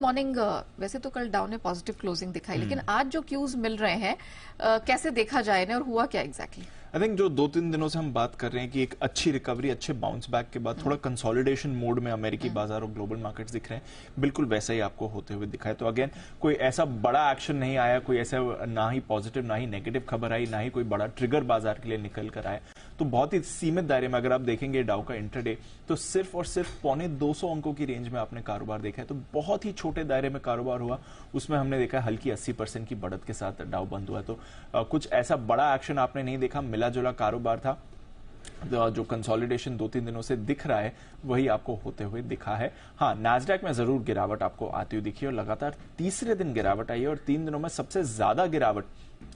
Morning वैसे तो कल डाउन ने पॉजिटिव क्लोजिंग दिखाई, लेकिन आज जो क्यूज मिल रहे हैं कैसे देखा जाए ना, और हुआ क्या एग्जैक्टली? आई थिंक जो 2-3 दिनों से हम बात कर रहे हैं कि एक अच्छी रिकवरी, अच्छे बाउंस बैक के बाद थोड़ा कंसोलिडेशन मोड में अमेरिकी बाजार और ग्लोबल मार्केट्स दिख रहे हैं, बिल्कुल वैसा ही आपको होते हुए दिखा है। तो अगेन कोई ऐसा बड़ा एक्शन नहीं आया, कोई ऐसा ना ही पॉजिटिव ना ही नेगेटिव खबर आई, ना ही कोई बड़ा ट्रिगर बाजार के लिए निकल कर आया। तो बहुत ही सीमित दायरे में अगर आप देखेंगे डाउ का इंट्राडे, तो सिर्फ और सिर्फ 250 अंकों की रेंज में आपने कारोबार देखा है। तो बहुत ही छोटे दायरे में कारोबार हुआ, उसमें हमने देखा हल्की 80% की बढ़त के साथ डाउ बंद हुआ। तो कुछ ऐसा बड़ा एक्शन आपने नहीं देखा, मिला जुला कारोबार था। जो कंसोलिडेशन 2-3 दिनों से दिख रहा है वही आपको होते हुए दिखा है। हाँ, नैस्डैक में जरूर गिरावट आपको आती हुई दिखी और लगातार तीसरे दिन गिरावट आई है, और 3 दिनों में सबसे ज्यादा गिरावट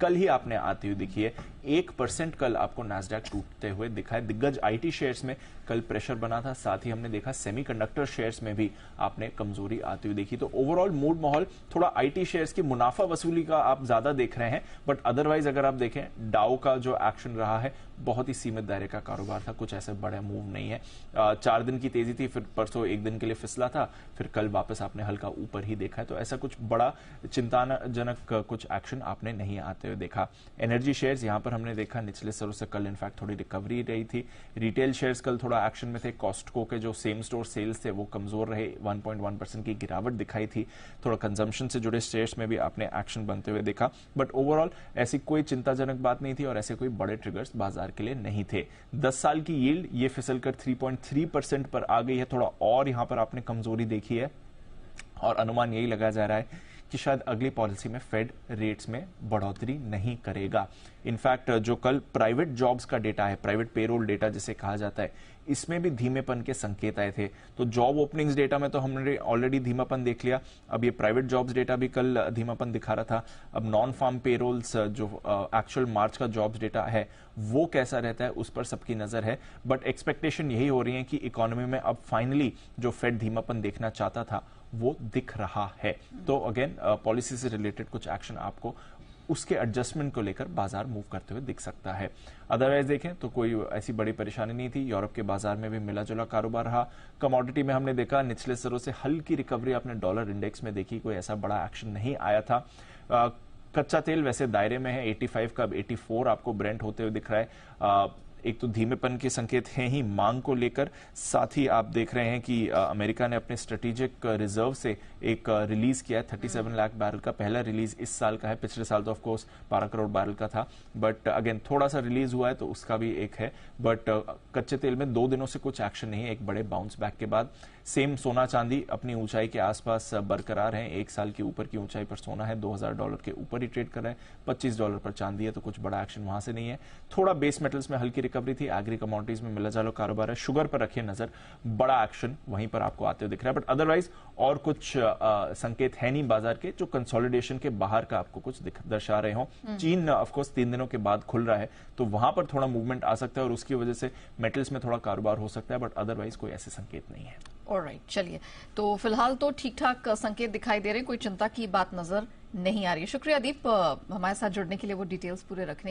कल ही आपने आती हुई दिखी है। 1% कल आपको नैस्डैक टूटते हुए दिखा है। दिग्गज आईटी शेयर्स में कल प्रेशर बना था, साथ ही हमने देखा सेमीकंडक्टर शेयर्स में भी आपने कमजोरी आती हुई देखी। तो ओवरऑल मूड माहौल थोड़ा आईटी शेयर्स की मुनाफा वसूली का आप ज्यादा देख रहे हैं, बट अदरवाइज अगर आप देखें डाउ का जो एक्शन रहा है बहुत ही सीमित दायरे का कारोबार था, कुछ ऐसे बड़े मूव नहीं है। 4 दिन की तेजी थी, फिर परसों 1 दिन के लिए फिसला था, फिर कल वापस आपने हल्का ऊपर ही देखा है। तो ऐसा कुछ बड़ा चिंताजनक कुछ एक्शन आपने नहीं आते हुए देखा। एनर्जी शेयर्स यहां पर हमने देखा निचले स्तरों से कल इनफैक्ट थोड़ी रिकवरी रही थी। रिटेल शेयर्स कल थोड़ा एक्शन में थे। कॉस्टको के जो सेम स्टोर सेल्स थे वो कमजोर रहे, 1.1% की गिरावट दिखाई थी। थोड़ा कंजम्पशन से जुड़े शेयर्स में भी आपने एक्शन बनते हुए देखा, बट ओवरऑल ऐसी कोई चिंताजनक बात नहीं थी और ऐसे कोई बड़े ट्रिगर्स बाजार के लिए नहीं थे। 10 साल की यील्ड ये फिसलकर 3.3% पर आ गई है। थोड़ा और यहां पर आपने कमजोरी देखी है, और अनुमान यही लगाया जा रहा है कि शायद अगली पॉलिसी में फेड रेट्स में बढ़ोतरी नहीं करेगा। इनफैक्ट जो कल प्राइवेट जॉब्स का डेटा है, प्राइवेट पेरोल डेटा जिसे कहा जाता है, इसमें भी धीमेपन के संकेत आए थे। तो जॉब ओपनिंग्स डेटा में तो हमने ऑलरेडी धीमापन देख लिया, अब ये प्राइवेट जॉब्स डेटा भी कल धीमापन दिखा रहा था। अब नॉन फार्म पेरोल्स जो एक्चुअल मार्च का जॉब्स डेटा है वो कैसा रहता है उस पर सबकी नजर है, बट एक्सपेक्टेशन यही हो रही है कि इकोनॉमी में अब फाइनली जो फेड धीमापन देखना चाहता था वो दिख रहा है। तो अगेन पॉलिसी से रिलेटेड कुछ एक्शन आपको उसके एडजस्टमेंट को लेकर बाजार मूव करते हुए दिख सकता है। अदरवाइज देखें तो कोई ऐसी बड़ी परेशानी नहीं थी। यूरोप के बाजार में भी मिला जुला कारोबार रहा। कमोडिटी में हमने देखा निचले स्तरों से हल्की रिकवरी आपने डॉलर इंडेक्स में देखी, कोई ऐसा बड़ा एक्शन नहीं आया था। कच्चा तेल वैसे दायरे में है, 85 का अब 84 आपको ब्रेंट होते हुए दिख रहा है। एक तो धीमेपन के संकेत हैं ही मांग को लेकर, साथ ही आप देख रहे हैं कि अमेरिका ने अपने स्ट्रेटेजिक रिजर्व से एक रिलीज किया है। 37 लाख बैरल का पहला रिलीज इस साल का है। पिछले साल तो ऑफ कोर्स 12 करोड़ बैरल का था, बट अगेन थोड़ा सा रिलीज हुआ है तो उसका भी एक है। बट कच्चे तेल में 2 दिनों से कुछ एक्शन नहीं है, एक बड़े बाउंस बैक के बाद। सेम सोना चांदी अपनी ऊंचाई के आसपास बरकरार है। 1 साल के ऊपर की ऊंचाई पर सोना है, $2000 के ऊपर ही ट्रेड कर रहा है। $25 पर चांदी है, तो कुछ बड़ा एक्शन वहां से नहीं है। थोड़ा बेस मेटल्स में हल्की रिकवरी थी, एग्री कमोडिटीज में मिला जुला कारोबार है। शुगर पर रखिए नजर, बड़ा एक्शन वहीं पर आपको आते हुए दिख रहा है, बट अदरवाइज और कुछ संकेत है नहीं बाजार के जो कंसोलिडेशन के बाहर का आपको कुछ दर्शा रहे हो। चीन ऑफकोर्स 3 दिनों के बाद खुल रहा है, तो वहां पर थोड़ा मूवमेंट आ सकता है और उसकी वजह से मेटल्स में थोड़ा कारोबार हो सकता है, बट अदरवाइज कोई ऐसे संकेत नहीं है। ऑलराइट, चलिए, तो फिलहाल तो ठीक ठाक संकेत दिखाई दे रहे हैं, कोई चिंता की बात नजर नहीं आ रही है। शुक्रिया दीप हमारे साथ जुड़ने के लिए, वो डिटेल्स पूरे रखने